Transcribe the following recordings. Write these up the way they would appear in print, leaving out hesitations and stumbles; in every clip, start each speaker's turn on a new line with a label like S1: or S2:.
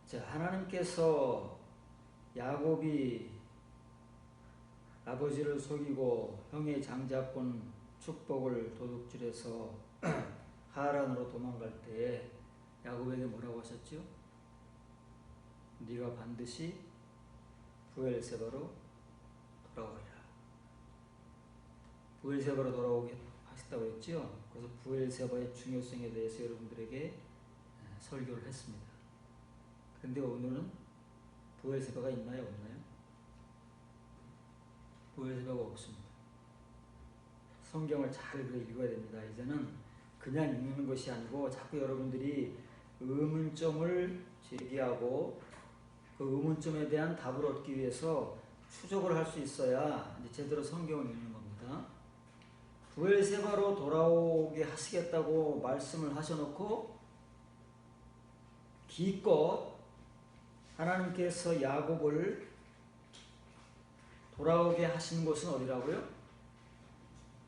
S1: 자, 하나님께서 야곱이 아버지를 속이고 형의 장자권 축복을 도둑질해서 하란으로 도망갈 때에 야곱에게 뭐라고 하셨죠? 네가 반드시 브엘세바로 돌아오리라. 브엘세바로 돌아오게 하셨다고 했죠. 그래서 브엘세바의 중요성에 대해서 여러분들에게 설교를 했습니다. 그런데 오늘은 브엘세바가 있나요? 없나요? 브엘세바가 없습니다. 성경을 잘 읽어야 됩니다. 이제는 그냥 읽는 것이 아니고 자꾸 여러분들이 의문점을 제기하고 그 의문점에 대한 답을 얻기 위해서 추적을 할 수 있어야 이제 제대로 성경을 읽는 겁니다. 브엘세바로 돌아오게 하시겠다고 말씀을 하셔놓고 기껏 하나님께서 야곱을 돌아오게 하신 곳은 어디라고요?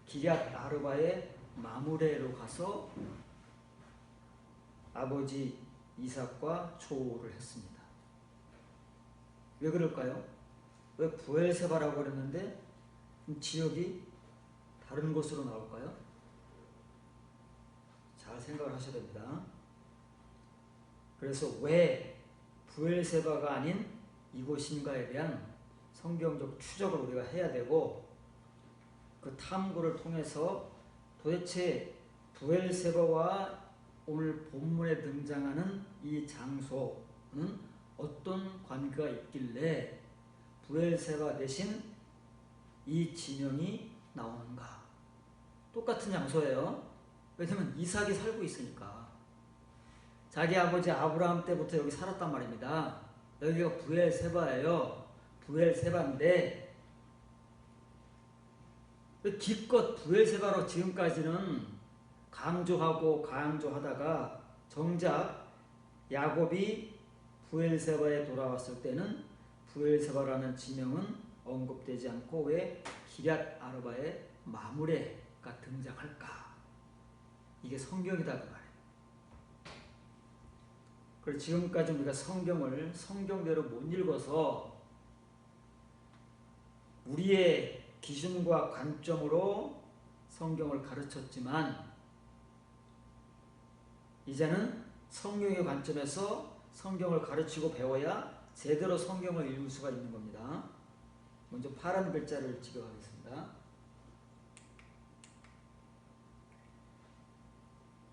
S1: 기럇 아르바의 마므레로 가서 아버지 이삭과 초를 했습니다. 왜 그럴까요? 왜 브엘세바라고 그랬는데 지역이 다른 곳으로 나올까요? 잘 생각을 하셔야 됩니다. 그래서 왜 브엘세바가 아닌 이곳인가에 대한 성경적 추적을 우리가 해야 되고, 그 탐구를 통해서 도대체 브엘세바와 오늘 본문에 등장하는 이 장소는 어떤 관계가 있길래 브엘세바 대신 이 지명이 나오는가. 똑같은 장소예요. 왜냐면 이삭이 살고 있으니까. 자기 아버지 아브라함 때부터 여기 살았단 말입니다. 여기가 브엘세바예요. 브엘세바인데 기껏 브엘세바로 지금까지는 강조하고 강조하다가 정작 야곱이 브엘세바에 돌아왔을 때는 브엘세바라는 지명은 언급되지 않고 왜 기럇 아르바의 마므레가 등장할까? 이게 성경이다 그 말이에요. 그리고 지금까지 우리가 성경을 성경대로 못 읽어서 우리의 기준과 관점으로 성경을 가르쳤지만 이제는 성경의 관점에서 성경을 가르치고 배워야 제대로 성경을 읽을 수가 있는 겁니다. 먼저 파란 글자를 지도하겠습니다.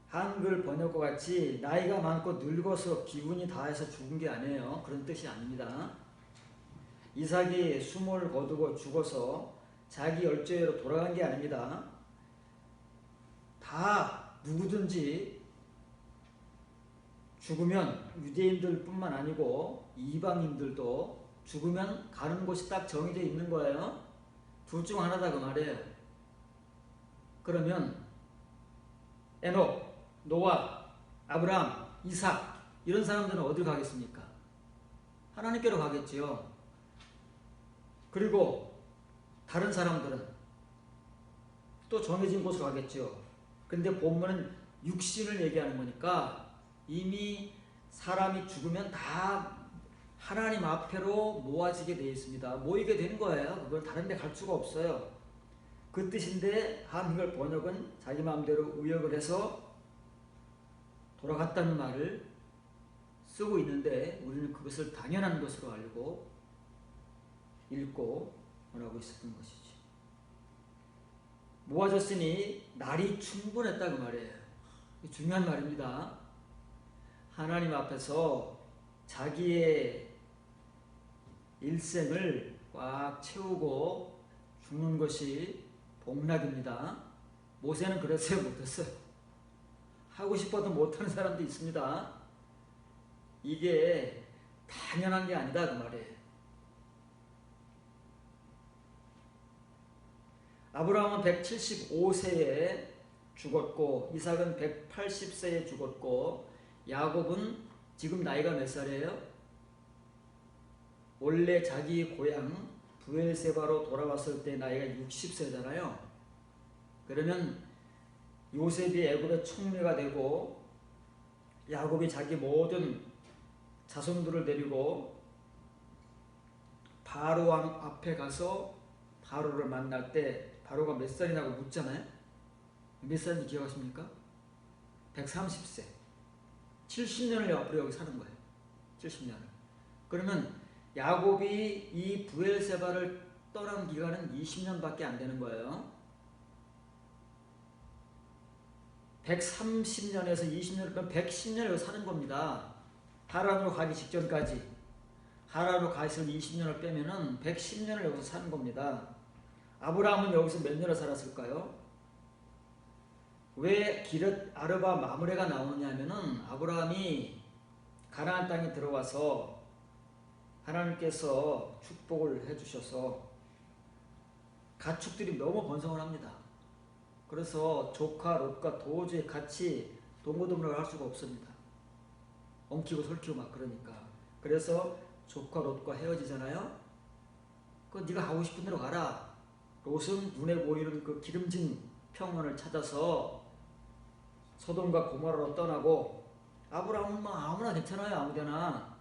S1: 한글 번역과 같이 나이가 많고 늙어서 기운이 다해서 죽은 게 아니에요. 그런 뜻이 아닙니다. 이삭이 숨을 거두고 죽어서 자기 열조에로 돌아간 게 아닙니다. 다 누구든지 죽으면 유대인들 뿐만 아니고 이방인들도 죽으면 가는 곳이 딱 정해져 있는 거예요. 둘 중 하나다 그 말이에요. 그러면 에녹, 노아, 아브라함, 이삭 이런 사람들은 어디로 가겠습니까? 하나님께로 가겠지요. 그리고 다른 사람들은 또 정해진 곳으로 가겠죠. 근데 본문은 육신을 얘기하는 거니까 이미 사람이 죽으면 다 하나님 앞에로 모아지게 되어 있습니다. 모이게 되는 거예요. 그걸 다른 데 갈 수가 없어요. 그 뜻인데 한글 번역은 자기 마음대로 의역을 해서 돌아갔다는 말을 쓰고 있는데 우리는 그것을 당연한 것으로 알고 읽고 원하고 있었던 것이죠. 모아졌으니 날이 충분했다 그 말이에요. 중요한 말입니다. 하나님 앞에서 자기의 일생을 꽉 채우고 죽는 것이 복락입니다. 모세는 그랬어요? 못했어요? 하고 싶어도 못하는 사람도 있습니다. 이게 당연한 게 아니다 그 말이에요. 아브라함은 175세에 죽었고 이삭은 180세에 죽었고 야곱은 지금 나이가 몇 살이에요? 원래 자기 고향 브엘세바로 돌아왔을 때 나이가 60세잖아요. 그러면 요셉이 애굽의 총리가 되고 야곱이 자기 모든 자손들을 데리고 바로 왕 앞에 가서 바로를 만날 때 바로가 몇 살이냐고 묻잖아요. 몇 살인지 기억하십니까? 130세. 70년을 앞으로 여기 사는 거예요. 70년을. 그러면 야곱이 이 브엘세바를 떠난 기간은 20년밖에 안 되는 거예요. 130년에서 20년, 그럼 110년을 여기 사는 겁니다. 하란으로 가기 직전까지. 하란으로 가 있을 20년을 빼면은 110년을 여기서 사는 겁니다. 아브라함은 여기서 몇 년을 살았을까요? 왜 기럇 아르바 마므레가 나오느냐 하면은 아브라함이 가나안 땅에 들어와서 하나님께서 축복을 해주셔서 가축들이 너무 번성을 합니다. 그래서 조카 롯과 도저히 같이 동거동락을 할 수가 없습니다. 엉키고 설키고 막 그러니까. 그래서 조카 롯과 헤어지잖아요. 그 네가 가고 싶은 데로 가라. 롯은 눈에 보이는 그 기름진 평원을 찾아서 소돔과 고모라로 떠나고, 아브라함은 뭐 아무나 괜찮아요, 아무데나.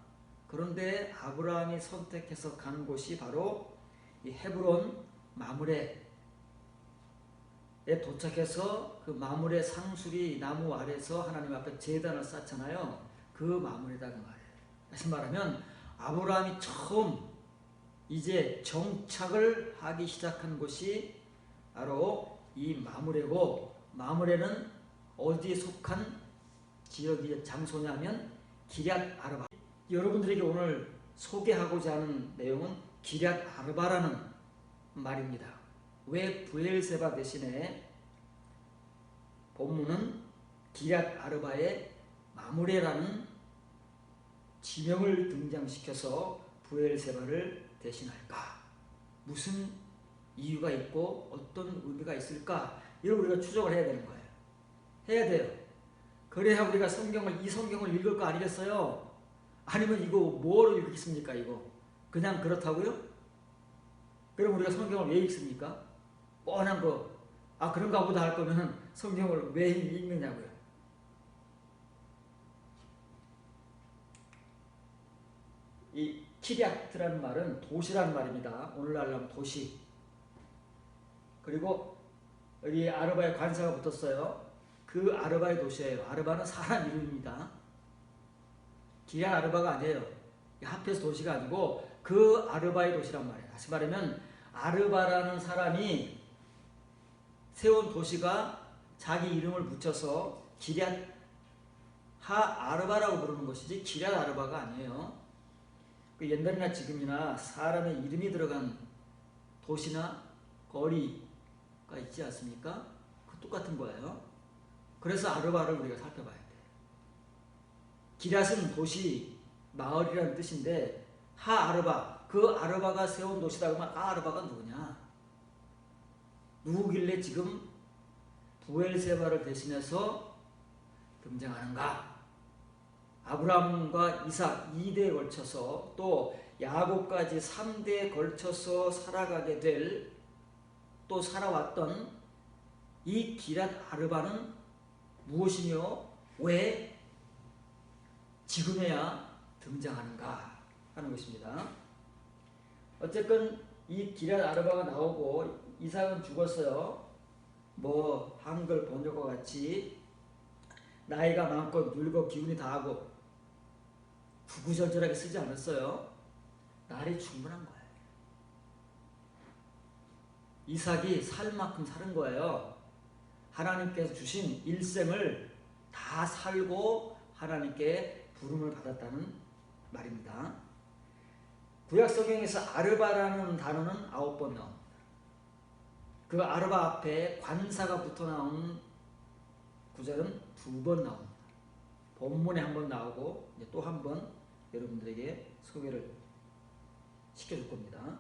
S1: 그런데 아브라함이 선택해서 간 곳이 바로 이 헤브론 마므레에 도착해서 그 마므레 상수리 나무 아래서 하나님 앞에 제단을 쌓잖아요. 그 마므레다 그 말이에요. 다시 말하면 아브라함이 처음 이제 정착을 하기 시작한 곳이 바로 이 마므레고, 마므레는 어디에 속한 지역의 장소냐면 기럇 아르바. 여러분들에게 오늘 소개하고자 하는 내용은 기럇 아르바라는 말입니다. 왜 브엘세바 대신에 본문은 기럇 아르바의 마므레라는 지명을 등장시켜서 브엘세바를 대신할까? 무슨 이유가 있고 어떤 의미가 있을까? 이걸 우리가 추적을 해야 되는 거예요. 해야 돼요. 그래야 우리가 이 성경을 읽을 거 아니겠어요? 아니면 이거 뭐로 읽겠습니까? 이거 그냥 그렇다고요? 그럼 우리가 성경을 왜 읽습니까? 뻔한 거, 그런가 보다 할 거면 성경을 왜 읽느냐고요. 이 키리아트라는 말은 도시라는 말입니다. 오늘날 하면 도시. 그리고 여기 아르바에 관사가 붙었어요. 그 아르바의 도시예요. 아르바는 사람 이름입니다. 기럇 아르바가 아니에요. 합해서 도시가 아니고 그 아르바의 도시란 말이에요. 다시 말하면 아르바라는 사람이 세운 도시가 자기 이름을 붙여서 기럇 하 아르바라고 부르는 것이지 기럇 아르바가 아니에요. 그 옛날이나 지금이나 사람의 이름이 들어간 도시나 거리가 있지 않습니까? 그 똑같은 거예요. 그래서 아르바를 우리가 살펴봐야 돼. 기럇은 도시, 마을이라는 뜻인데 하 아르바, 그 아르바가 세운 도시다 그러면 아르바가 누구냐? 누구길래 지금 브엘세바를 대신해서 등장하는가? 아브라함과 이삭 2대에 걸쳐서 또 야곱까지 3대에 걸쳐서 살아가게 될, 또 살아왔던 이 기럇 아르바는 무엇이며 왜 지금에야 등장하는가 하는 것입니다. 어쨌든 이 기럇 아르바가 나오고 이삭은 죽었어요. 뭐 한글 번역과 같이 나이가 많고 늙어 기운이 다하고 구구절절하게 쓰지 않았어요. 날이 충분한 거예요. 이삭이 살 만큼 사는 거예요. 하나님께서 주신 일생을 다 살고 하나님께 부름을 받았다는 말입니다. 구약 성경에서 아르바라는 단어는 9번 나옵니다. 그 아르바 앞에 관사가 붙어 나온 구절은 2번 나옵니다. 본문에 한 번 나오고 이제 또 한 번 여러분들에게 소개를 시켜줄 겁니다.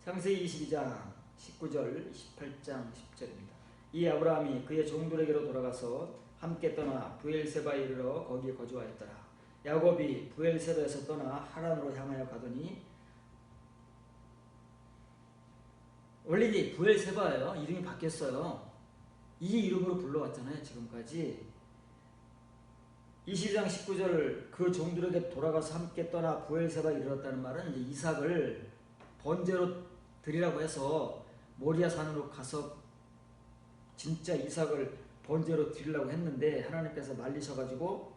S1: 창세기 22장 19절 18장 10절입니다. 이 아브라함이 그의 종들에게로 돌아가서 함께 떠나 브엘세바에 이르러 거기에 거주하였더라. 야곱이 브엘세바에서 떠나 하란으로 향하여 가더니, 원래 이 브엘세바예요. 이름이 바뀌었어요. 이 이름으로 불러왔잖아요, 지금까지. 22장 19절 그 종들에게 돌아가서 함께 떠나 부엘세바에 이르렀다는 말은 이제 이삭을 번제로 드리라고 해서 모리아 산으로 가서 진짜 이삭을 번제로 드리려고 했는데 하나님께서 말리셔가지고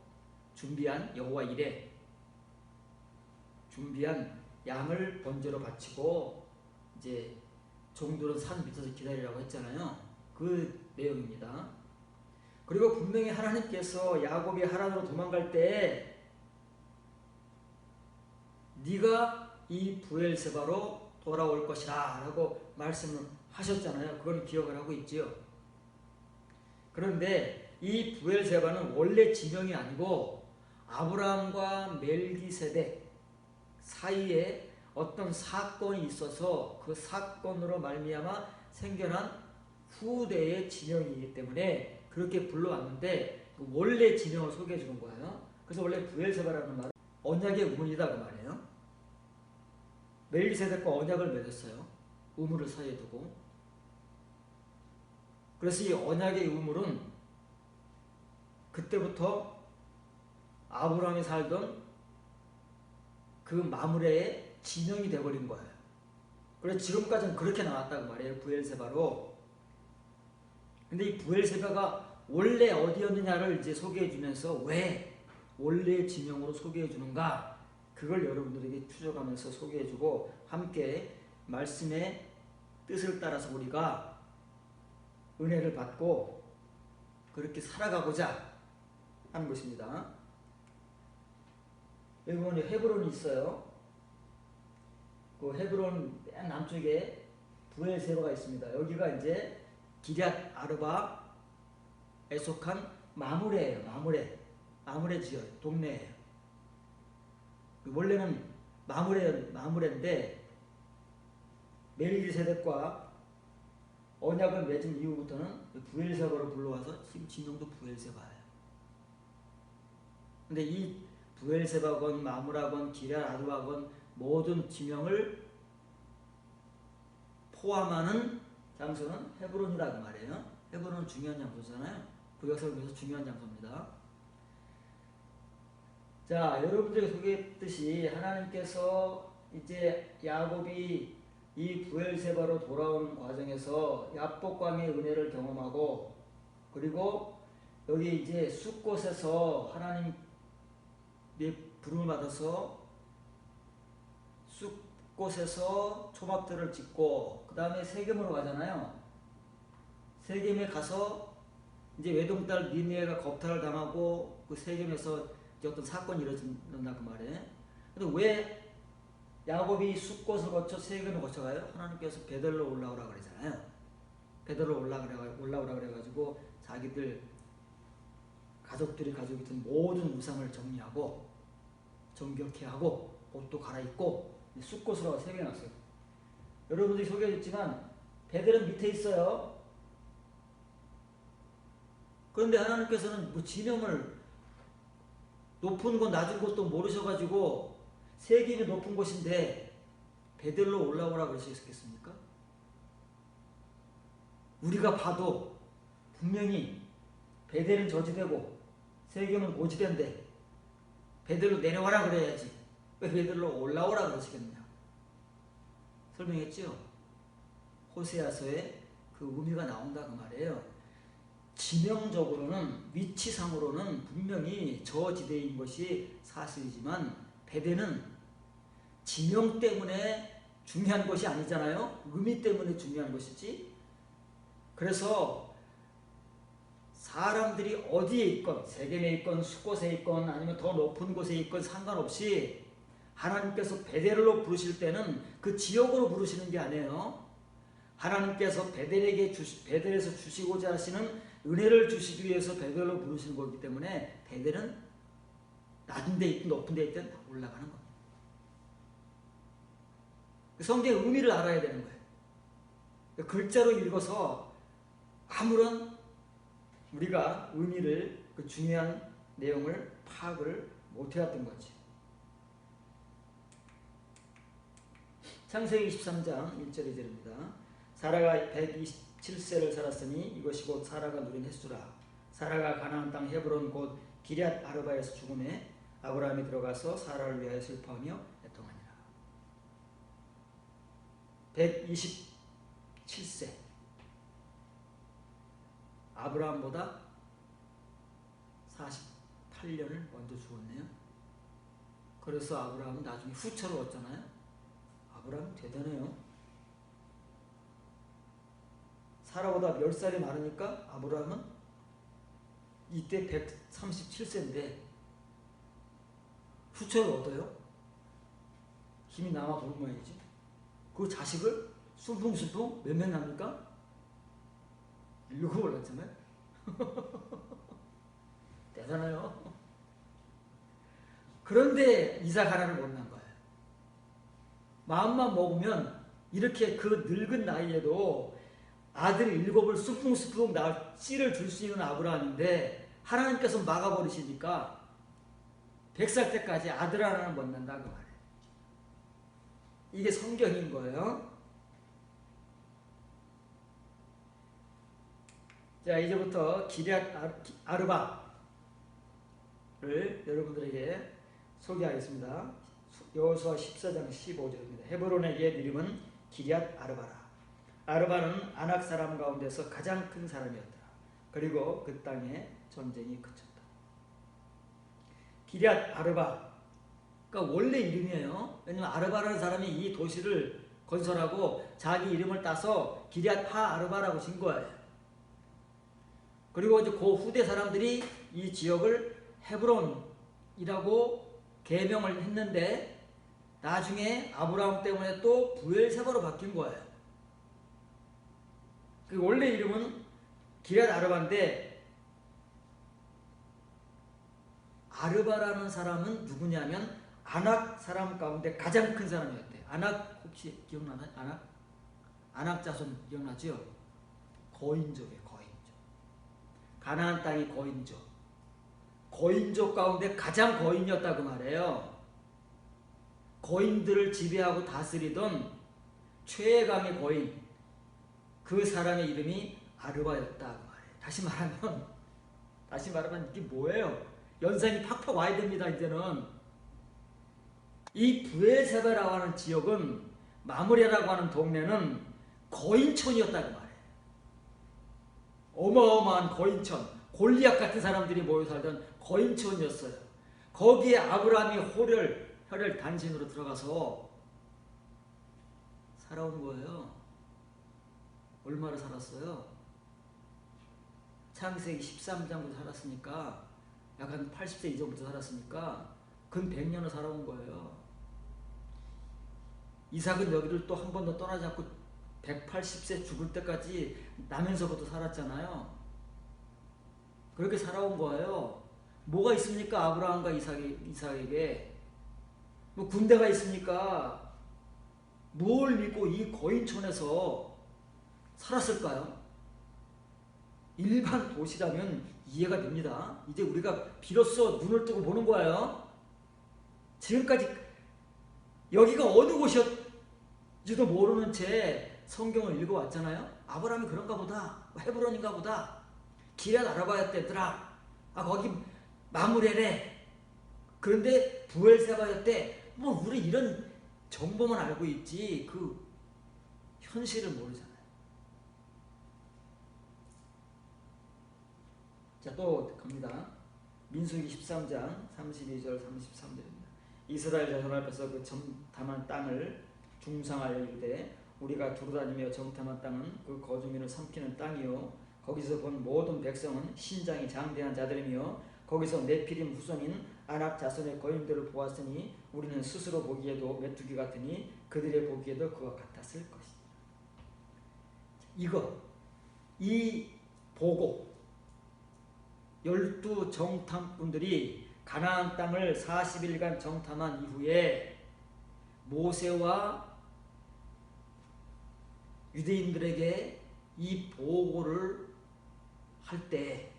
S1: 준비한 여호와 이레 준비한 양을 번제로 바치고 이제 종들은 산 밑에서 기다리라고 했잖아요. 그 내용입니다. 그리고 분명히 하나님께서 야곱이 하란으로 도망갈 때 네가 이 부엘세바로 돌아올 것이라 라고 말씀을 하셨잖아요. 그건 기억을 하고 있지요. 그런데 이 부엘세바는 원래 지명이 아니고 아브라함과 멜기세덱 사이에 어떤 사건이 있어서 그 사건으로 말미암아 생겨난 후대의 지명이기 때문에 그렇게 불러왔는데 원래 지명을 소개해 주는 거예요. 그래서 원래 부엘세바라는 말은 언약의 우문이다 그 말이에요. 멜기세덱과 언약을 맺었어요. 우물을 사이에 두고. 그래서 이 언약의 우물은 그때부터 아브라함이 살던 그 마므레의 지명이 되어버린 거예요. 그래서 지금까지는 그렇게 나왔다고 말이에요. 부엘세바로. 근데 이 부엘세바가 원래 어디였느냐를 이제 소개해 주면서 왜 원래의 지명으로 소개해 주는가 그걸 여러분들에게 추적하면서 소개해 주고 함께 말씀의 뜻을 따라서 우리가 은혜를 받고 그렇게 살아가고자 하는 것입니다. 여기 보면 헤브론이 있어요. 그 헤브론 맨 남쪽에 부엘세바가 있습니다. 여기가 이제 기럇 아르바에 속한 마므레예요. 마므레 지역 동네예요. 원래는 마므레인데 멜기세덱과 언약을 맺은 이후부터는 부엘세바로 불러와서 지금 지명도 부엘세바예요. 근데 이 부엘세바건 마므라건 기럇 아르바건 모든 지명을 포함하는 장소는 헤브론이라고 말해요. 헤브론은 중요한 장소잖아요. 구약성경에서 중요한 장소입니다. 자, 여러분들이 소개했듯이 하나님께서 이제 야곱이 이 부엘세바로 돌아오는 과정에서 야복강의 은혜를 경험하고 그리고 여기 이제 숫곳에서 하나님의 부름을 받아서 숫곳에서 초막들을 짓고 그 다음에 세겜으로 가잖아요. 세겜에 가서 이제 외동딸 니느웨가 겁탈을 당하고 그 세겜에서 어떤 사건이 일어난다 그 말이에요. 근데 왜 야곱이 숫곳을 거쳐 세겜을 거쳐가요? 하나님께서 베델로 올라오라 그러잖아요. 베델로 올라오라 그래가지고 자기들 가족들이 가지고 있던 모든 우상을 정리하고 정결케 하고 옷도 갈아입고 숫곳으로 세겜에 왔어요. 여러분들이 소개해줬지만 베델은 밑에 있어요. 그런데 하나님께서는 뭐 지명을 높은 곳 낮은 곳도 모르셔가지고 세겜이 높은 곳인데 베델로 올라오라 그러셨겠습니까? 우리가 봐도 분명히 베델은 저지되고 세겜은 고지된데 베델로 내려와라 그래야지 왜 베델로 올라오라 그러시겠느냐 설명했지요. 호세아서에 그 의미가 나온다 그 말이에요. 지명적으로는 위치상으로는 분명히 저지대인 것이 사실이지만 베델은 지명 때문에 중요한 것이 아니잖아요. 의미 때문에 중요한 것이지. 그래서 사람들이 어디에 있건 세겜에 있건 숫곳에 있건 아니면 더 높은 곳에 있건 상관없이 하나님께서 베델로 부르실 때는 그 지역으로 부르시는 게 아니에요. 하나님께서 베델에서 주시고자 하시는 은혜를 주시기 위해서 베델로 부르시는 거기 때문에 베델은 낮은 데 있든 높은 데 있든 올라가는 겁니다. 성경의 의미를 알아야 되는 거예요. 글자로 읽어서 아무런 우리가 의미를 그 중요한 내용을 파악을 못해왔던 거지. 창세기 23장 1절에 이릅니다. 사라가 127세를 살았으니 이것이 곧 사라가 누린 횟수라. 사라가 가나안 땅 헤브론 곧 기럇 아르바에서 죽음에 아브라함이 들어가서 사라를 위하여 슬퍼하며 애통하니라. 127세. 아브라함보다 48년을 먼저 죽었네요. 그래서 아브라함은 나중에 후처를 얻잖아요. 아브라함 대단해요. 사라보다 10살이 많으니까 아브라함은 이때 137세인데 후처를 얻어요. 힘이 남아 도는 모양이지. 그 자식을 순풍순풍 몇 명 납니까? 7 올랐잖아요. 대단해요. 그런데 이삭 하나를 못 낳은 거예요. 마음만 먹으면 이렇게 그 늙은 나이에도 아들 7을 순풍순풍 낳을 씨를 줄 수 있는 아브라함인데 하나님께서 막아버리시니까 100살 때까지 아들 하나는 못 낳는다 그 말이에요. 이게 성경인 거예요. 자, 이제부터 기럇 아르바를 여러분들에게 소개하겠습니다. 여호수아 14장 15절입니다. 헤브론의 옛 이름은 기럇 아르바라. 아르바는 아낙 사람 가운데서 가장 큰 사람이었더라. 그리고 그 땅에 전쟁이 그쳤다. 기럇 아르바, 그러니까 원래 이름이에요. 왜냐하면 아르바라는 사람이 이 도시를 건설하고 자기 이름을 따서 기럇 하 아르바라고 진 거예요. 그리고 이제 그 후대 사람들이 이 지역을 헤브론이라고 개명을 했는데 나중에 아브라함 때문에 또 브엘세바로 바뀐 거예요. 그 원래 이름은 기럇 아르바인데 아르바라는 사람은 누구냐면 아낙 사람 가운데 가장 큰 사람이었대요. 아낙 혹시 기억나나요? 아낙 자손 기억나죠? 거인족이에요. 거인족. 가나안 땅이 거인족. 거인족 가운데 가장 거인이었다고 말해요. 거인들을 지배하고 다스리던 최강의 거인, 그 사람의 이름이 아르바였다고 말해요. 다시 말하면 이게 뭐예요? 연상이 팍팍 와야 됩니다. 이제는 이 브엘세바라고 하는 지역은, 마므레라고 하는 동네는 거인촌이었다고 말해요. 어마어마한 거인촌, 골리앗 같은 사람들이 모여 살던 거인촌이었어요. 거기에 아브라함이 혈혈 단신으로 들어가서 살아온 거예요. 얼마나 살았어요? 창세기 13장부터 살았으니까 약 한 80세 이전부터 살았으니까 근 100년을 살아온 거예요. 이삭은 여기를 또 한 번도 떠나지 않고 180세 죽을 때까지 나면서부터 살았잖아요. 그렇게 살아온 거예요. 뭐가 있습니까? 아브라함과 이삭에게 뭐 군대가 있습니까? 뭘 믿고 이 거인촌에서 살았을까요? 일반 도시라면 이해가 됩니다. 이제 우리가 비로소 눈을 뜨고 보는 거예요. 지금까지 여기가 어느 곳이었지도 모르는 채 성경을 읽어왔잖아요. 아브라함이 그런가 보다. 헤브론인가 보다. 기럇 아르바였대더라. 거기 마므레래. 그런데 브엘세바였대. 뭐 우리 이런 정보만 알고 있지 그 현실을 모르잖아요. 자, 또 갑니다. 민수기 13장 32절 33절입니다. 이스라엘 자손 앞에서 그 정탐한 땅을 중상하여 이르되 우리가 두루다니며 정탐한 땅은 그 거주민을 삼키는 땅이요 거기서 본 모든 백성은 신장이 장대한 자들이며 거기서 네피림 후손인 아낙 자손의 거인들을 보았으니 우리는 스스로 보기에도 메뚜기 같으니 그들의 보기에도 그와 같았을 것이다. 이 보고 12 정탐꾼들이 가나안 땅을 40일간 정탐한 이후에 모세와 유대인들에게 이 보고를 할 때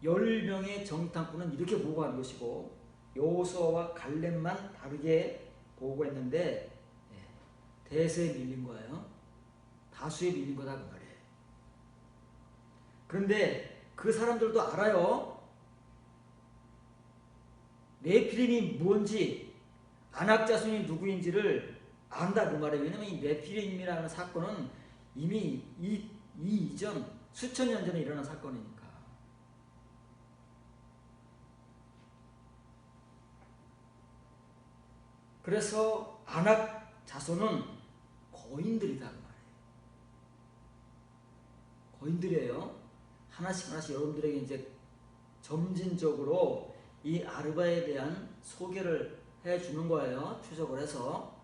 S1: 10명의 정탐꾼은 이렇게 보고한 것이고 여호수아와 갈렙만 다르게 보고했는데 대세에 밀린 거예요. 다수에 밀린 거다 그 말이에요. 그런데 그 사람들도 알아요. 네피림이 뭔지 안악자손이 누구인지를 안다 그 말이에요. 왜냐면 이 네피림이라는 사건은 이미 이 이전 수천 년 전에 일어난 사건이니까. 그래서 안악 자손은 거인들이다 그 말이에요. 거인들이에요. 하나씩 하나씩 여러분들에게 이제 점진적으로 이 아르바에 대한 소개를 해주는 거예요. 추적을 해서.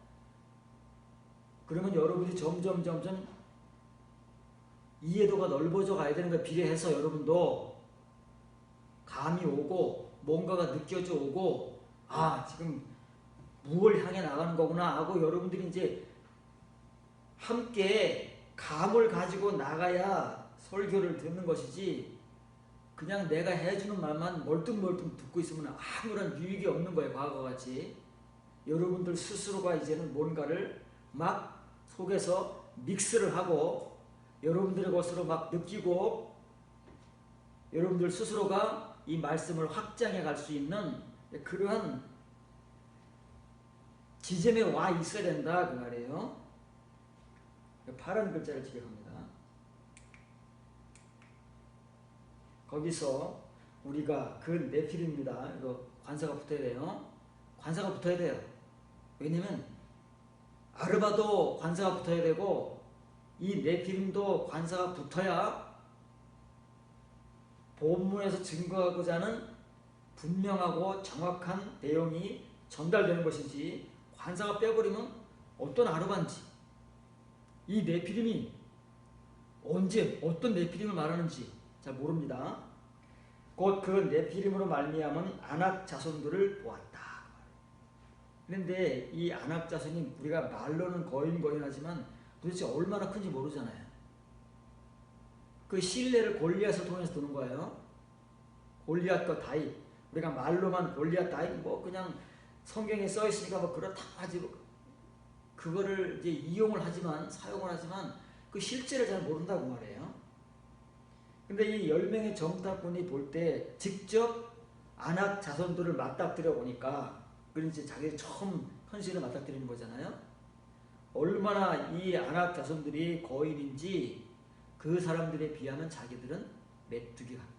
S1: 그러면 여러분이 점점 이해도가 넓어져 가야 되는 거에 비례해서 여러분도 감이 오고 뭔가가 느껴져 오고 아 지금 무엇을 향해 나가는 거구나 하고 여러분들이 이제 함께 감을 가지고 나가야 설교를 듣는 것이지 그냥 내가 해주는 말만 멀뚱멀뚱 듣고 있으면 아무런 유익이 없는 거예요. 과거같이. 여러분들 스스로가 이제는 뭔가를 막 속에서 믹스를 하고 여러분들의 것으로 막 느끼고 여러분들 스스로가 이 말씀을 확장해 갈 수 있는 그러한 지점에 와 있어야 된다 그 말이에요. 파란 글자를 지적합니다. 거기서 우리가 그 네피림입니다. 이거 관사가 붙어야 돼요. 관사가 붙어야 돼요. 왜냐면 아르바도 관사가 붙어야 되고 이 네피림도 관사가 붙어야 본문에서 증거하고자 하는 분명하고 정확한 내용이 전달되는 것이지 관사가 빼버리면 어떤 아르바인지 이 네피림이 언제 어떤 네피림을 말하는지 잘 모릅니다. 곧 그 네피림으로 말미암은 아낙 자손들을 보았다. 그런데 이 아낙 자손이 우리가 말로는 거인하지만 도대체 얼마나 큰지 모르잖아요. 그 신뢰를 골리앗을 통해서 두는 거예요. 골리앗과 다윗. 우리가 말로만 골리앗 다윗 뭐 그냥 성경에 써 있으니까 뭐 그렇다 하지 그거를 이제 이용을 하지만 사용을 하지만 그 실제를 잘 모른다고 말해요. 근데 이 10명의 정탐꾼이 볼 때 직접 아낙 자손들을 맞닥뜨려 보니까 그런지 자기 처음 헌신을 맞닥뜨리는 거잖아요. 얼마나 이 아낙 자손들이 거인인지 그 사람들에 비하면 자기들은 메뚜기 같다.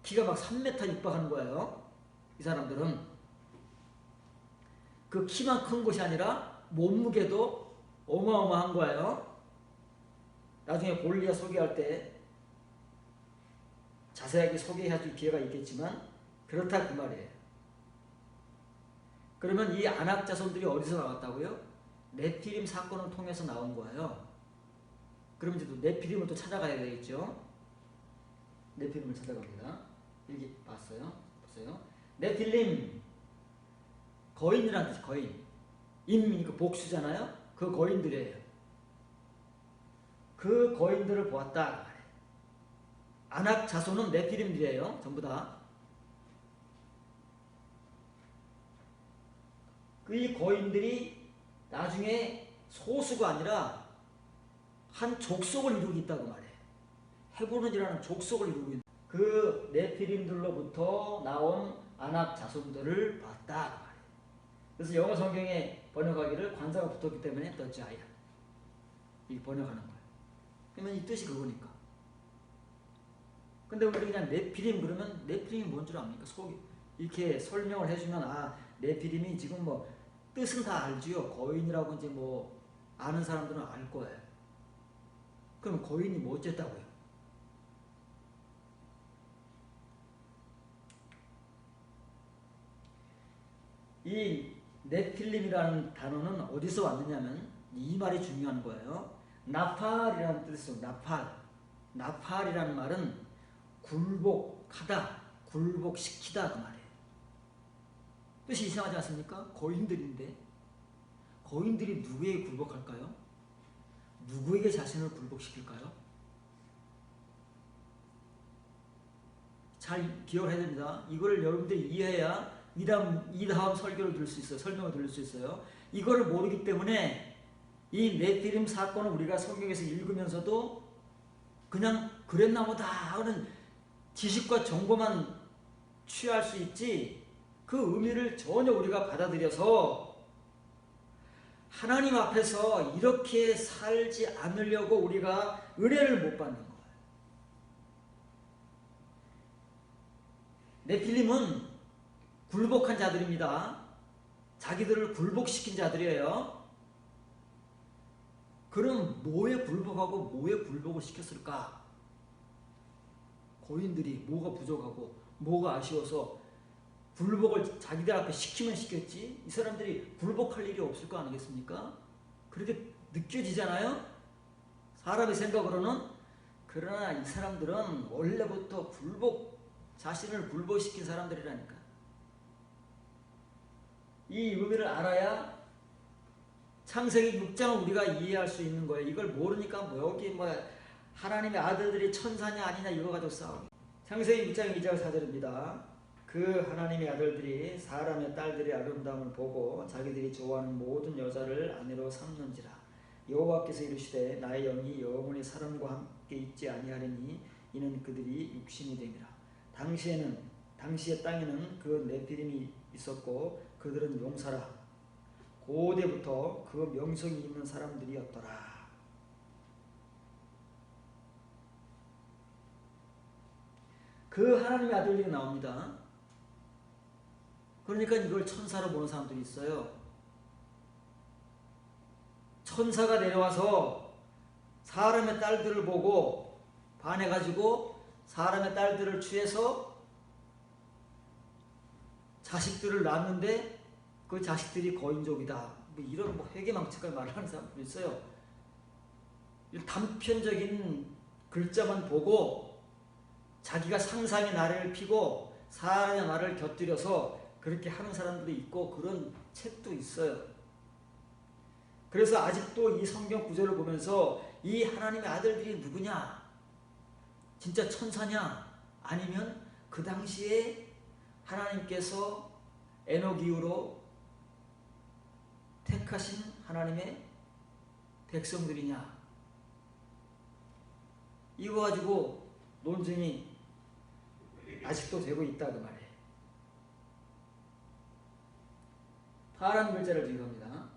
S1: 키가 막 3m 육박하는 거예요. 이 사람들은 그 키만 큰 것이 아니라 몸무게도 어마어마한 거예요. 나중에 골리앗 소개할 때 자세하게 소개해줄 기회가 있겠지만 그렇다 그 말이에요. 그러면 이 아낙 자손들이 어디서 나왔다고요? 네피림 사건을 통해서 나온 거예요. 그러면 이제 또 네피림을 또 찾아가야 되겠죠. 네피림을 찾아갑니다. 여기 봤어요? 보세요. 네필림 거인이라는 뜻이 거인. 임이니까 복수잖아요. 그 거인들이에요. 그 거인들을 보았다. 아낙 자손은 네피림들이에요. 전부 다. 그 거인들이 나중에 소수가 아니라 한 족속을 이루고 있다고 말해요. 헤브론이라는 족속을 이루고 있는 그 네피림들로부터 나온 아낙 자손들을 봤다. 그래서 영어 성경에 번역하기를 관사가 붙었기 때문에 The Giant 이 번역하는 거예요. 그러면 이 뜻이 그거니까. 근데 우리 그냥 네피림 그러면 네피림이 뭔 줄 압니까? 이렇게 설명을 해주면 아 네피림이 지금 뭐 뜻은 다 알지요. 거인이라고 이제 뭐 아는 사람들은 알 거예요. 그럼 거인이 뭐 어쨌다고요? 이 네필림이라는 단어는 어디서 왔느냐면 이 말이 중요한 거예요. 나팔이라는 뜻이죠. 나팔이라는 말은 굴복하다, 굴복시키다 그 말이에요. 뜻이 이상하지 않습니까? 거인들인데 거인들이 누구에게 굴복할까요? 누구에게 자신을 굴복시킬까요? 잘 기억을 해야 됩니다. 이걸 여러분들이 이해해야 이 다음 설교를 들을 수 있어요. 설명을 들을 수 있어요. 이거를 모르기 때문에 이 네피림 사건을 우리가 성경에서 읽으면서도 그냥 그랬나 보다 하는 지식과 정보만 취할 수 있지 그 의미를 전혀 우리가 받아들여서 하나님 앞에서 이렇게 살지 않으려고 우리가 은혜를 못 받는 거예요. 네필림은 굴복한 자들입니다. 자기들을 굴복시킨 자들이에요. 그럼 뭐에 굴복하고 뭐에 굴복을 시켰을까? 고인들이 뭐가 부족하고 뭐가 아쉬워서 굴복을 자기들 앞에 시키면 시켰지 이 사람들이 굴복할 일이 없을 거 아니겠습니까? 그렇게 느껴지잖아요. 사람의 생각으로는. 그러나 이 사람들은 원래부터 자신을 굴복시킨 사람들이라니까. 이 의미를 알아야 창세기 6장을 우리가 이해할 수 있는 거예요. 이걸 모르니까 여기 하나님의 아들들이 천사냐 아니냐 이거 가지고 싸우고. 창세기 6장 2절 4절입니다. 그 하나님의 아들들이 사람의 딸들의 아름다움을 보고 자기들이 좋아하는 모든 여자를 아내로 삼는지라. 여호와께서 이르시되 나의 영이 영원히 사람과 함께 있지 아니하리니 이는 그들이 육신이 됨이라. 당시의 땅에는 그 네피림이 있었고 그들은 용사라. 고대부터 그 명성이 있는 사람들이었더라. 그 하나님의 아들들이 나옵니다. 그러니까 이걸 천사로 보는 사람들이 있어요. 천사가 내려와서 사람의 딸들을 보고 반해가지고 사람의 딸들을 취해서 자식들을 낳았는데 그 자식들이 거인족이다. 이런 회개망측한 말을 하는 사람들이 있어요. 단편적인 글자만 보고 자기가 상상의 나래를 피고 사람의 말을 곁들여서 그렇게 하는 사람들이 있고 그런 책도 있어요. 그래서 아직도 이 성경 구절을 보면서 이 하나님의 아들들이 누구냐? 진짜 천사냐? 아니면 그 당시에 하나님께서 에녹 이후로 택하신 하나님의 백성들이냐? 이거 가지고 논쟁이 아직도 되고 있다 그 말이에요. 파란 글자를 비교합니다.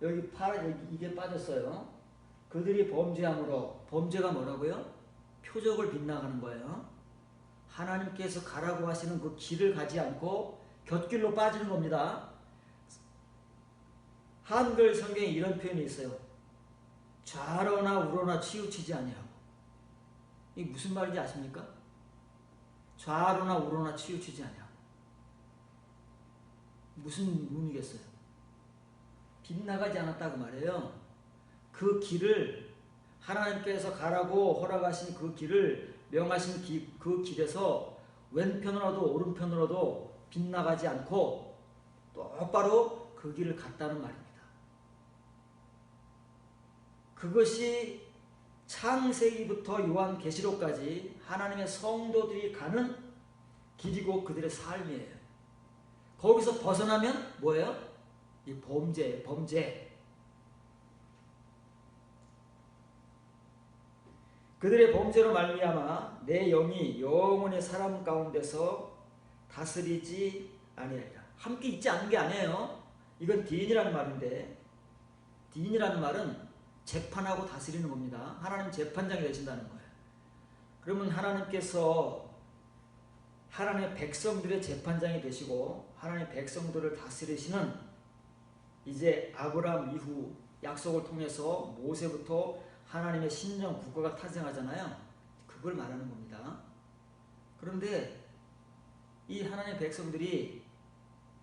S1: 여기 파란 이게 빠졌어요. 그들이 범죄함으로. 범죄가 뭐라고요? 표적을 빗나가는 거예요. 하나님께서 가라고 하시는 그 길을 가지 않고 곁길로 빠지는 겁니다. 한글 성경에 이런 표현이 있어요. 좌로나 우로나 치우치지 아니하고. 이게 무슨 말인지 아십니까? 좌로나 우로나 치우치지 아니하고. 무슨 의미겠어요? 빗나가지 않았다고 말해요. 그 길을 하나님께서 가라고 허락하신 그 길을 명하신 그 길에서 왼편으로도 오른편으로도 빗나가지 않고 똑바로 그 길을 갔다는 말입니다. 그것이 창세기부터 요한계시록까지 하나님의 성도들이 가는 길이고 그들의 삶이에요. 거기서 벗어나면 뭐예요? 이 범죄. 그들의 범죄로 말미암아 내 영이 영원히 사람 가운데서 다스리지 아니하리라. 함께 있지 않는 게 아니에요. 이건 디인이라는 말인데, 디인이라는 말은 재판하고 다스리는 겁니다. 하나님 재판장이 되신다는 거예요. 그러면 하나님께서 하나님의 백성들의 재판장이 되시고 하나님의 백성들을 다스리시는, 이제 아브라함 이후 약속을 통해서 모세부터 하나님의 신정 국가가 탄생하잖아요. 그걸 말하는 겁니다. 그런데 이 하나님의 백성들이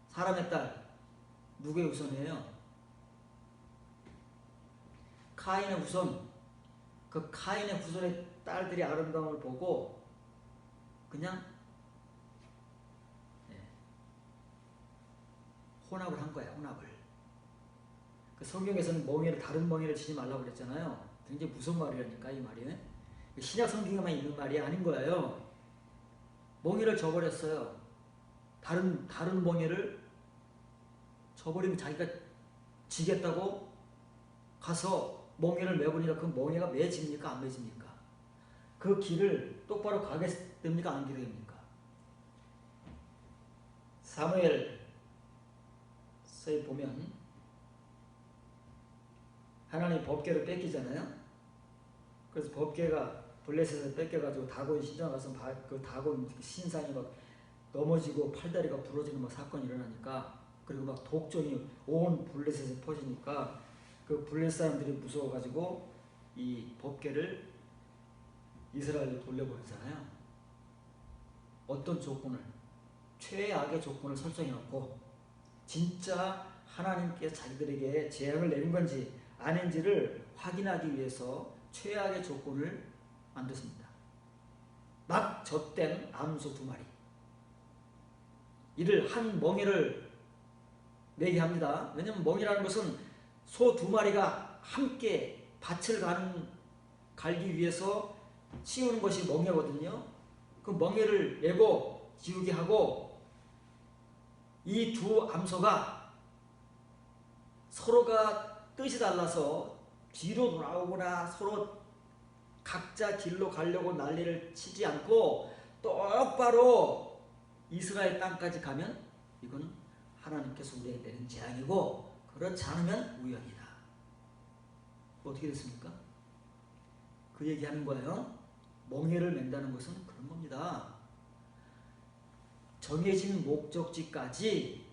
S1: 사람의 딸, 누구의 후손이에요? 카인의 후손. 그 카인의 후손의 딸들이 아름다움을 보고 그냥 혼합을 한 거야. 혼합을. 그 성경에서는 멍에를, 다른 멍에를 치지 말라고 그랬잖아요. 굉장히 무서운 말이라니까 이 말이. 신약 성경에만 있는 말이 아닌 거예요. 멍에를 저버렸어요. 다른 멍에를 저버리면 자기가 지겠다고 가서 멍에를 매보니까 그 멍에가 매집니까? 안 매집니까? 그 길을 똑바로 가게 됩니까? 안 가게 됩니까? 사무엘서에 보면 하나님 법궤를 뺏기잖아요. 그래서 법궤가 블레셋에서 뺏겨가지고 다곤 신전 가서 그 다곤 신상이 막 넘어지고 팔다리가 부러지는 막 사건이 일어나니까, 그리고 막 독종이 온 블레셋에 퍼지니까 그 블레셋 사람들이 무서워가지고 이 법궤를 이스라엘로 돌려보내잖아요. 어떤 조건을, 최악의 조건을 설정해놓고 진짜 하나님께서 자기들에게 재앙을 내린 건지 아닌지를 확인하기 위해서 최악의 조건을 만들었습니다. 막 젖된 암소 2마리, 이를 한 멍에를 내게 합니다. 왜냐하면 멍이라는 것은 소 2마리가 함께 밭을 갈기 위해서 치우는 것이 멍에거든요. 그 멍에를 내고 지우게 하고, 이 두 암소가 서로가 뜻이 달라서 뒤로 돌아오거나 서로 각자 길로 가려고 난리를 치지 않고 똑바로 이스라엘 땅까지 가면 이건 하나님께서 우리에게 내린 재앙이고, 그렇지 않으면 우연이다. 어떻게 됐습니까? 그 얘기하는 거예요. 멍에를 맨다는 것은 그런 겁니다. 정해진 목적지까지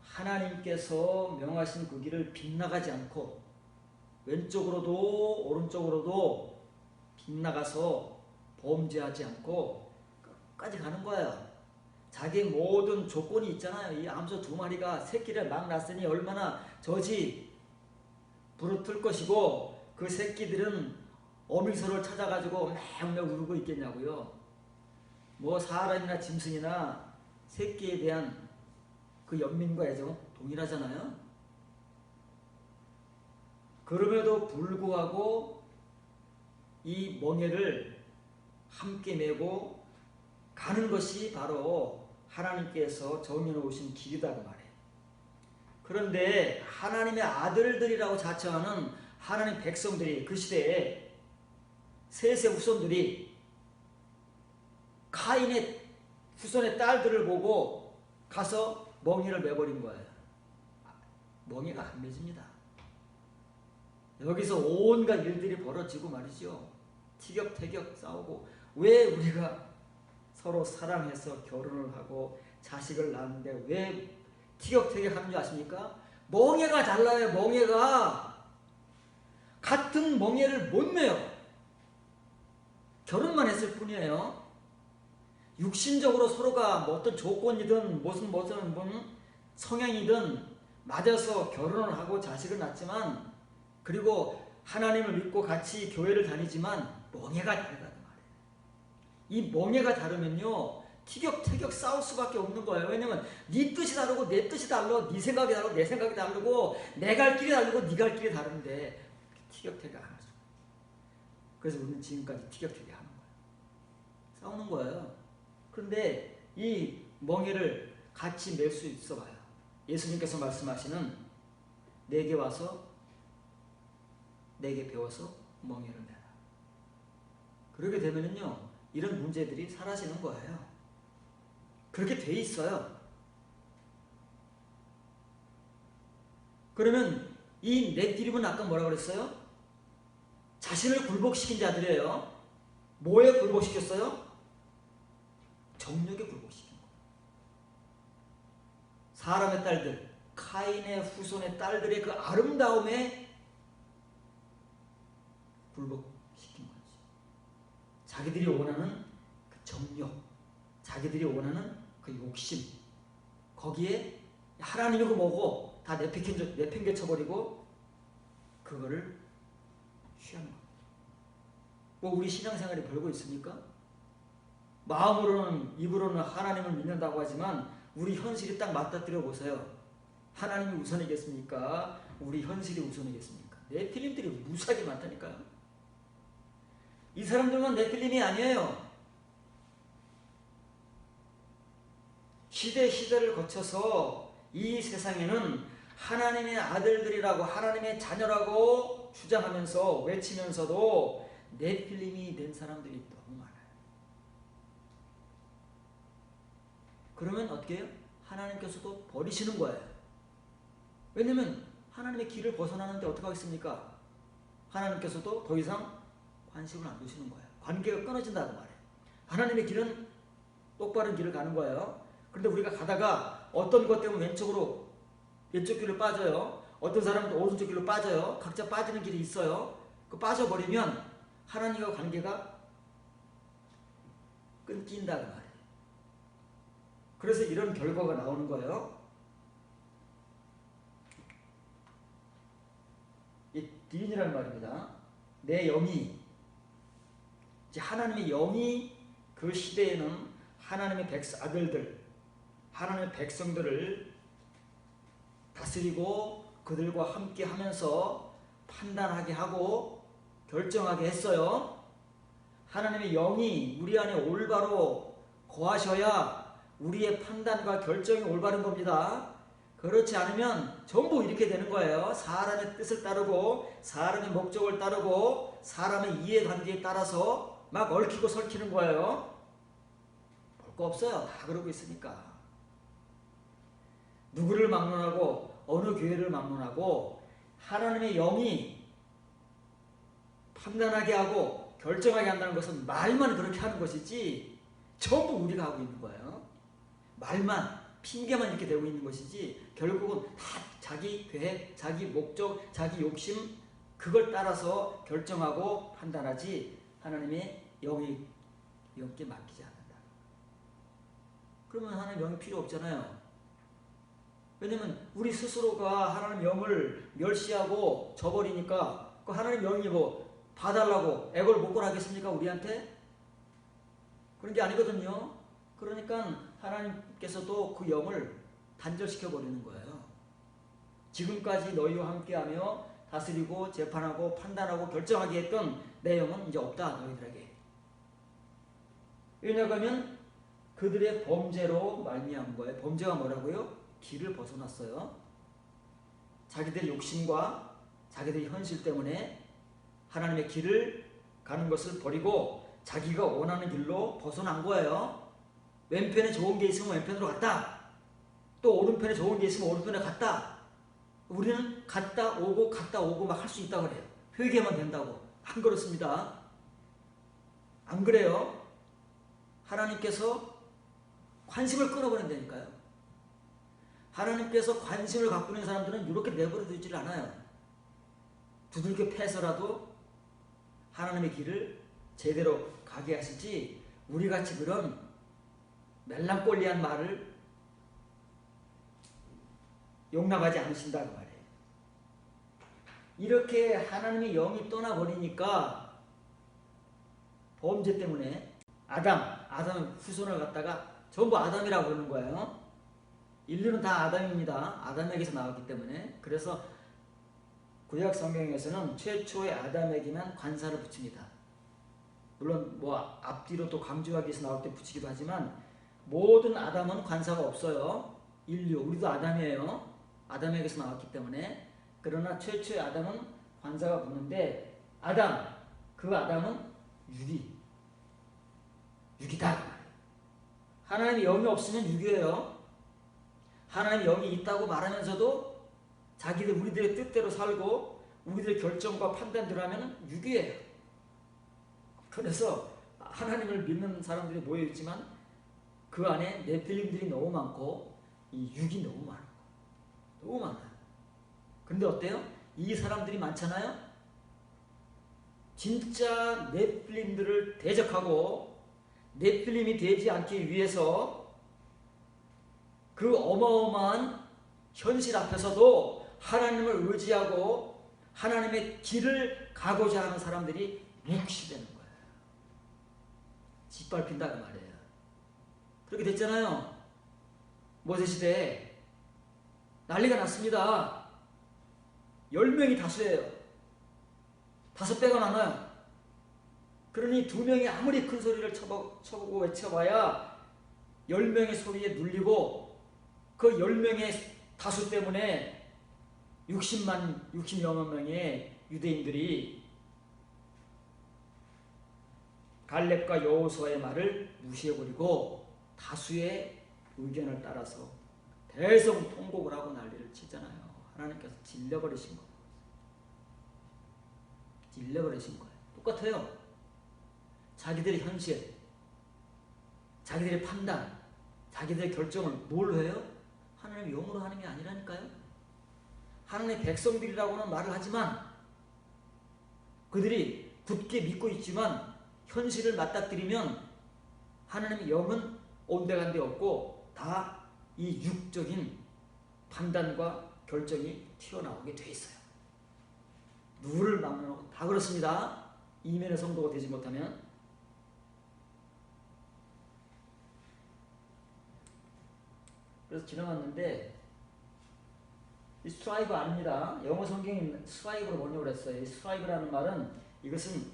S1: 하나님께서 명하신 그 길을 빗나가지 않고 왼쪽으로도 오른쪽으로도 빗나가서 범죄하지 않고 끝까지 가는 거예요. 자기 모든 조건이 있잖아요. 이 암소 2마리가 새끼를 막 낳았으니 얼마나 젖이 부르틀 것이고, 그 새끼들은 어미소를 찾아가지고 맹맹 울고 있겠냐고요. 뭐 사람이나 짐승이나 새끼에 대한 그 연민과 애정은 동일하잖아요. 그럼에도 불구하고 이 멍에를 함께 메고 가는 것이 바로 하나님께서 정해 놓으신 길이다고 말해요. 그런데 하나님의 아들들이라고 자처하는 하나님 백성들이, 그 시대에 셋의 후손들이 카인의 후손의 딸들을 보고 가서 멍에를 매버린 거예요. 멍에가 안 매집니다. 여기서 온갖 일들이 벌어지고 말이죠. 티격태격 싸우고, 왜 우리가 서로 사랑해서 결혼을 하고 자식을 낳는데 왜 티격태격 하는 줄 아십니까? 멍에가 달라요. 멍에가 같은 멍에를 못 매요. 결혼만 했을 뿐이에요. 육신적으로 서로가 뭐 어떤 조건이든 무슨 성향이든 맞아서 결혼을 하고 자식을 낳지만, 그리고 하나님을 믿고 같이 교회를 다니지만 멍에가 다르다는 말이에요. 이 멍에가 다르면요, 티격태격 싸울 수밖에 없는 거예요. 왜냐면 네 뜻이 다르고 내 뜻이 달라, 네 생각이 다르고 내 생각이 다르고, 내 갈 길이 다르고 네 갈 길이 다른데 티격태격 안 하죠. 그래서 우리는 지금까지 티격태격 하는 거예요. 싸우는 거예요. 그런데 이 멍에를 같이 맬 수 있어 봐요. 예수님께서 말씀하시는 내게 와서 내게 배워서 멍에를 매라. 그렇게 되면은요, 이런 문제들이 사라지는 거예요. 그렇게 돼 있어요. 그러면 이 넷기림은 아까 뭐라고 그랬어요? 자신을 굴복시킨 자들이에요. 뭐에 굴복시켰어요? 정욕에 굴복시킨 거예요. 사람의 딸들, 카인의 후손의 딸들의 그 아름다움에 굴복시킨 거지. 자기들이 원하는 그 정욕, 자기들이 원하는 그 욕심, 거기에 하나님이고 뭐고 다 내팽개쳐버리고 그거를 취하는 거예요. 뭐 우리 신앙생활이 별거 있습니까? 마음으로는, 입으로는 하나님을 믿는다고 하지만 우리 현실이 딱 맞닥뜨려 보세요. 하나님이 우선이겠습니까? 우리 현실이 우선이겠습니까? 네필림들이 무수하게 많다니까요. 이 사람들만 네필림이 아니에요. 시대를 거쳐서 이 세상에는 하나님의 아들들이라고, 하나님의 자녀라고 주장하면서 외치면서도 네필림이 된 사람들이 너무 많아요. 그러면 어떻게 해요? 하나님께서도 버리시는 거예요. 왜냐면 하나님의 길을 벗어나는데 어떻게 하겠습니까? 하나님께서도 더 이상 관심을 안 두시는 거예요. 관계가 끊어진다는 말이에요. 하나님의 길은 똑바른 길을 가는 거예요. 그런데 우리가 가다가 어떤 것 때문에 왼쪽 길로 빠져요. 어떤 사람은 오른쪽 길로 빠져요. 각자 빠지는 길이 있어요. 그 빠져버리면 하나님과 관계가 끊긴다는 말이에요. 그래서 이런 결과가 나오는 거예요. 이 디인이라는 말입니다. 내 영이, 이제 하나님의 영이 그 시대에는 하나님의 아들들, 하나님의 백성들을 다스리고 그들과 함께 하면서 판단하게 하고 결정하게 했어요. 하나님의 영이 우리 안에 올바로 거하셔야 우리의 판단과 결정이 올바른 겁니다. 그렇지 않으면 전부 이렇게 되는 거예요. 사람의 뜻을 따르고 사람의 목적을 따르고 사람의 이해관계에 따라서 막 얽히고 설키는 거예요. 볼 거 없어요. 다 그러고 있으니까. 누구를 막론하고 어느 교회를 막론하고 하나님의 영이 판단하게 하고 결정하게 한다는 것은 말만 그렇게 하는 것이지 전부 우리가 하고 있는 거예요. 말만, 핑계만 이렇게 되고 있는 것이지 결국은 다 자기 계획, 자기 목적, 자기 욕심 그걸 따라서 결정하고 판단하지 하나님의 영이 영께 맡기지 않는다. 그러면 하나님 영이 필요 없잖아요. 왜냐면 우리 스스로가 하나님 영을 멸시하고 저버리니까 그 하나님 영이 뭐 봐달라고 애걸복걸 하겠습니까? 우리한테? 그런 게 아니거든요. 그러니까 하나님께서도 그 영을 단절시켜 버리는 거예요. 지금까지 너희와 함께하며 다스리고 재판하고 판단하고 결정하게 했던 내 영은 이제 없다 너희들에게. 왜냐하면 그들의 범죄로 말미암은 거예요. 범죄가 뭐라고요? 길을 벗어났어요. 자기들의 욕심과 자기들의 현실 때문에 하나님의 길을 가는 것을 버리고 자기가 원하는 길로 벗어난 거예요. 왼편에 좋은 게 있으면 왼편으로 갔다. 또 오른편에 좋은 게 있으면 오른편에 갔다. 우리는 갔다 오고 막 할 수 있다고 그래요. 회개만 된다고. 안 그렇습니다. 안 그래요. 하나님께서 관심을 끊어버린다니까요. 하나님께서 관심을 갖고 있는 사람들은 이렇게 내버려 두질 않아요. 두들겨 패서라도 하나님의 길을 제대로 가게 하시지 우리같이 그런 멜랑꼴리한 말을 용납하지 않으신다고 말해요. 이렇게 하나님의 영이 떠나버리니까 범죄 때문에 아담의 후손을 갖다가 전부 아담이라고 그러는 거예요. 인류는 다 아담입니다. 아담에게서 나왔기 때문에. 그래서 구약 성경에서는 최초의 아담에게만 관사를 붙입니다. 물론 뭐 앞뒤로 또 강조하기 위해서 나올 때 붙이기도 하지만 모든 아담은 관사가 없어요. 인류, 우리도 아담이에요. 아담에게서 나왔기 때문에. 그러나 최초의 아담은 관사가 붙는데 그 아담은 육이다. 하나님의 영이 없으면 육이에요. 하나님의 영이 있다고 말하면서도 우리들의 뜻대로 살고 우리들의 결정과 판단대로 하면 육이에요. 그래서 하나님을 믿는 사람들이 모여있지만 그 안에 네필림들이 너무 많고 이 육이 너무 많아요. 너무 많아요. 근데 어때요? 이 사람들이 많잖아요. 진짜 네필림들을 대적하고 네필림이 되지 않기 위해서 그 어마어마한 현실 앞에서도 하나님을 의지하고 하나님의 길을 가고자 하는 사람들이 묵시되는 거예요. 짓밟힌다 그 말이에요. 그렇게 됐잖아요. 모세시대에 난리가 났습니다. 10명이 다수예요. 5배가 나눠요. 그러니 2명이 아무리 큰 소리를 쳐보고 외쳐봐야 10명의 소리에 눌리고 그 10명의 다수 때문에 60여만 명의 유대인들이 갈렙과 여호수아의 말을 무시해버리고 다수의 의견을 따라서 대성 통곡을 하고 난리를 치잖아요. 하나님께서 질려버리신 거예요. 질려버리신 거예요. 똑같아요. 자기들의 현실, 자기들의 판단, 자기들의 결정을 뭘로 해요? 하나님의 영으로 하는 게 아니라니까요. 하나님의 백성들이라고는 말을 하지만 그들이 굳게 믿고 있지만 현실을 맞닥뜨리면 하나님의 영은 온데간데 없고 다 이 육적인 판단과 결정이 튀어나오게 돼 있어요. 누구를 막론하고 다 그렇습니다. 이면의 성도가 되지 못하면. 그래서 지나갔는데 이 스트라이브 아닙니다. 영어 성경이 스트라이브로 번역을 했어요. 이 스트라이브라는 말은 이것은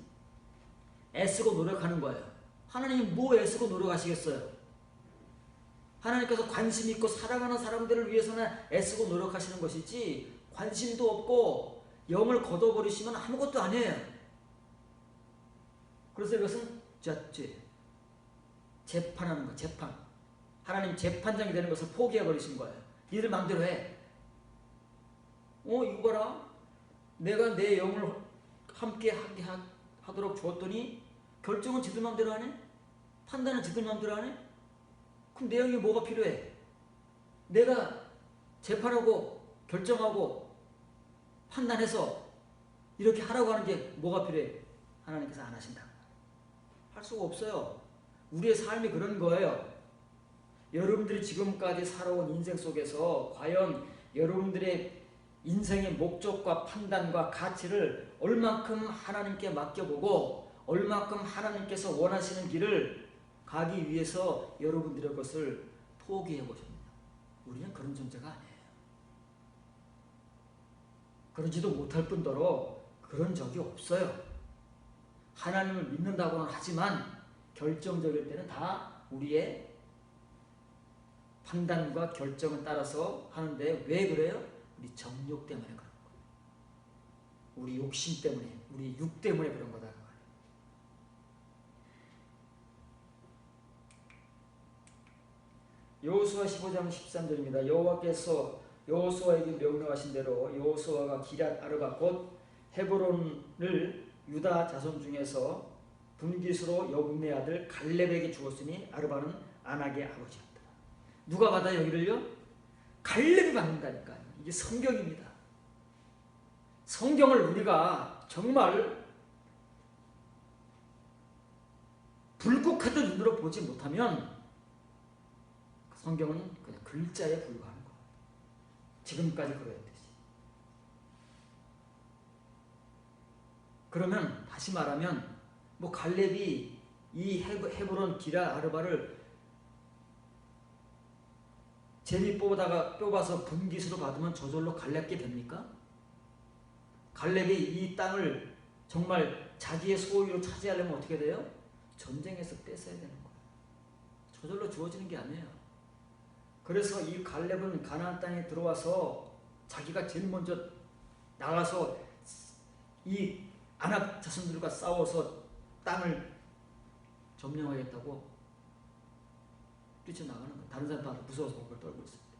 S1: 애쓰고 노력하는 거예요. 하나님이 뭐 애쓰고 노력하시겠어요? 하나님께서 관심 있고 사랑하는 사람들을 위해서는 애쓰고 노력하시는 것이지 관심도 없고 영을 걷어버리시면 아무것도 아니에요. 그래서 이것은 저죄 재판하는 거, 재판. 하나님 재판장이 되는 것을 포기해버리신 거예요. 니들 마음대로 해. 이거 봐라. 내가 내 영을 함께 하게 하도록 주었더니 결정은 지들 마음대로 하네? 판단은 지들 마음대로 하네? 그럼 내 영이 뭐가 필요해? 내가 재판하고 결정하고 판단해서 이렇게 하라고 하는 게 뭐가 필요해? 하나님께서 안 하신다. 할 수가 없어요. 우리의 삶이 그런 거예요. 여러분들이 지금까지 살아온 인생 속에서 과연 여러분들의 인생의 목적과 판단과 가치를 얼만큼 하나님께 맡겨보고 얼만큼 하나님께서 원하시는 길을 가기 위해서 여러분들의 것을 포기해보십니다. 우리는 그런 존재가 아니에요. 그러지도 못할 뿐더러 그런 적이 없어요. 하나님을 믿는다고는 하지만 결정적일 때는 다 우리의 판단과 결정을 따라서 하는데 왜 그래요? 우리 정욕 때문에 그런 거예요. 우리 욕심 때문에, 우리 육 때문에 그런 거다. 여호수아 15장 13절입니다. 여호와께서 여호수아에게 명령하신 대로 여호수아가 기럇 아르바 곧 헤브론을 유다 자손 중에서 분깃으로 여분의 아들 갈렙에게 주었으니 아르바는 아낙의 아버지였다. 누가 받아요 여기를요? 갈렙이 받는다니까요. 이게 성경입니다. 성경을 우리가 정말 불국하던 눈으로 보지 못하면 성경은 그냥 글자에 불과한 거예요. 지금까지 그랬듯이. 그러면 다시 말하면 뭐 갈렙이 이 헤브론 기럇 아르바를 제비 뽑아서 분깃으로 받으면 저절로 갈렙게 됩니까? 갈렙이 이 땅을 정말 자기의 소유로 차지하려면 어떻게 돼요? 전쟁에서 뺏어야 되는 거예요. 저절로 주어지는 게 아니에요. 그래서 이 갈렙은 가나안 땅에 들어와서 자기가 제일 먼저 나가서 이 아낙 자손들과 싸워서 땅을 점령하겠다고 뛰쳐나가는 거예요. 다른 사람 다 무서워서 그걸 떨고 있습니다.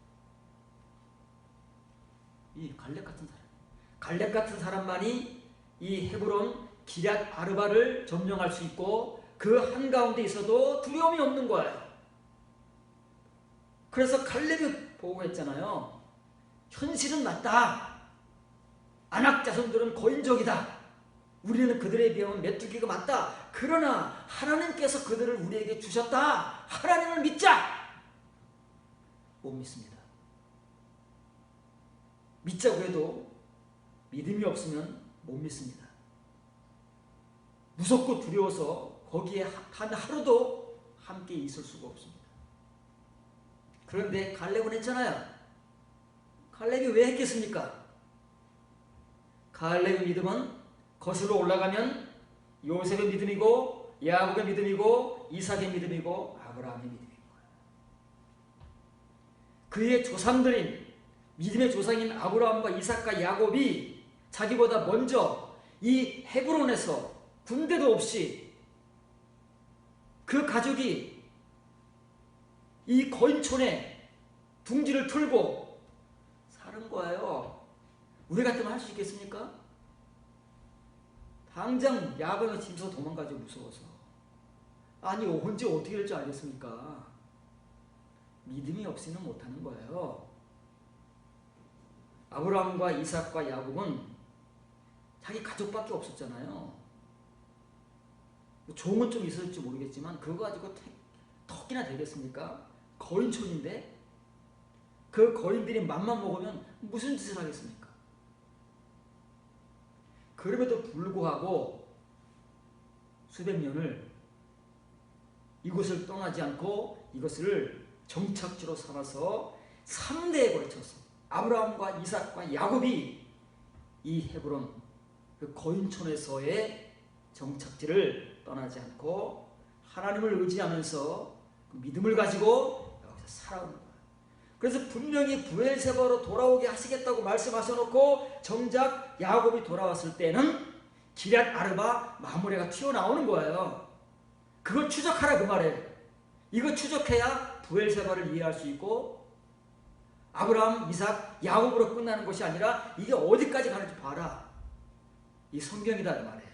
S1: 이 갈렙 같은 사람, 갈렙 같은 사람만이 이 헤브론 기럇 아르바를 점령할 수 있고 그 한가운데 있어도 두려움이 없는 거예요. 그래서 갈렙이 보고했잖아요. 현실은 맞다. 아낙 자손들은 고인적이다. 우리는 그들에 비하면 메뚜기가 맞다. 그러나 하나님께서 그들을 우리에게 주셨다. 하나님을 믿자. 못 믿습니다. 믿자고 해도 믿음이 없으면 못 믿습니다. 무섭고 두려워서 거기에 한 하루도 함께 있을 수가 없습니다. 그런데 갈렙은 했잖아요. 갈렙이 왜 했겠습니까? 갈렙의 믿음은 거슬러 올라가면 요셉의 믿음이고 야곱의 믿음이고 이삭의 믿음이고 아브라함의 믿음인 거예요. 그의 조상들인 믿음의 조상인 아브라함과 이삭과 야곱이 자기보다 먼저 이 헤브론에서 군대도 없이 그 가족이 이 거인촌에 둥지를 틀고 사는 거예요. 우리 같으면 할 수 있겠습니까? 당장 야방에 짐서 도망가죠. 무서워서. 아니 언제 어떻게 될지 알겠습니까? 믿음이 없이는 못하는 거예요. 아브라함과 이삭과 야곱은 자기 가족밖에 없었잖아요. 종은 좀 있었을지 모르겠지만 그거 가지고 턱이나 되겠습니까? 거인촌인데 그 거인들이 맘만 먹으면 무슨 짓을 하겠습니까? 그럼에도 불구하고 수백 년을 이곳을 떠나지 않고 이것을 정착지로 삼아서 3대에 걸쳐서 아브라함과 이삭과 야곱이 이 헤브론 그 거인촌에서의 정착지를 떠나지 않고 하나님을 의지하면서 그 믿음을 가지고 여기서 살아오는 거예요. 그래서 분명히 브엘세바로 돌아오게 하시겠다고 말씀하셔놓고 정작 야곱이 돌아왔을 때는 기럇 아르바 마므레가 튀어나오는 거예요. 그걸 추적하라 그 말이에요. 이거 추적해야 브엘세바를 이해할 수 있고 아브라함, 이삭, 야곱으로 끝나는 것이 아니라 이게 어디까지 가는지 봐라. 이 성경이다 그 말이에요.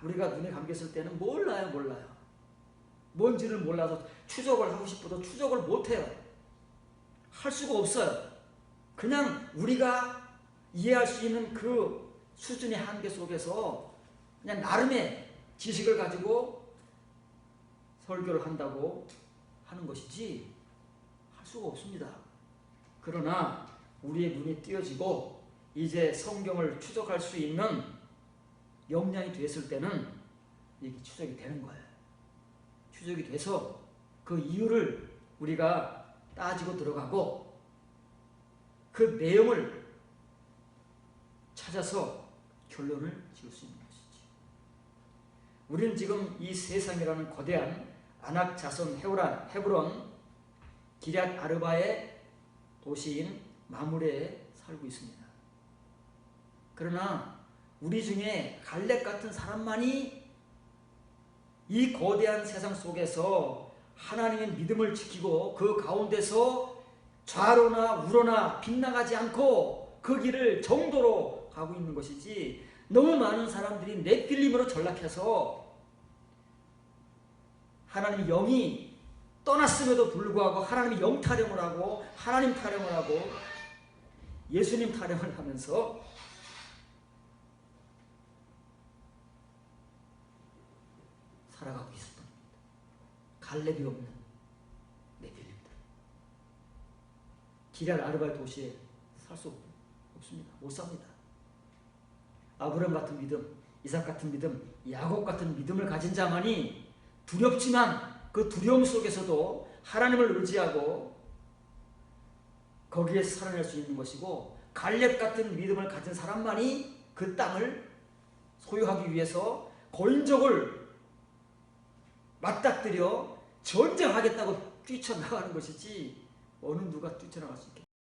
S1: 우리가 눈에 감겼을 때는 몰라요. 뭔지를 몰라서 추적을 하고 싶어도 추적을 못해요. 할 수가 없어요. 그냥 우리가 이해할 수 있는 그 수준의 한계 속에서 그냥 나름의 지식을 가지고 설교를 한다고 하는 것이지 할 수가 없습니다. 그러나 우리의 눈이 띄어지고 이제 성경을 추적할 수 있는 역량이 됐을 때는 이게 추적이 되는 거예요. 추적이 돼서 그 이유를 우리가 따지고 들어가고 그 내용을 찾아서 결론을 지을 수 있는 것이지. 우리는 지금 이 세상이라는 거대한 아낙 자손 헤브론 기럇 아르바의 도시인 마므레에 살고 있습니다. 그러나 우리 중에 갈렙 같은 사람만이 이 거대한 세상 속에서 하나님의 믿음을 지키고 그 가운데서 좌로나 우로나 빗나가지 않고 그 길을 정도로 가고 있는 것이지 너무 많은 사람들이 넷필림으로 전락해서 하나님의 영이 떠났음에도 불구하고 하나님의 영 타령을 하고 하나님 타령을 하고 예수님 타령을 하면서 살아가고 있었던 겁니다. 갈렙이 없는 넷필림들. 기럇 아르바 도시에 살 수 없습니다. 못 삽니다. 아브라함 같은 믿음, 이삭 같은 믿음, 야곱 같은 믿음을 가진 자만이 두렵지만 그 두려움 속에서도 하나님을 의지하고 거기에서 살아낼 수 있는 것이고 갈렙 같은 믿음을 가진 사람만이 그 땅을 소유하기 위해서 거인족을 맞닥뜨려 전쟁하겠다고 뛰쳐나가는 것이지 어느 누가 뛰쳐나갈 수 있겠습니까?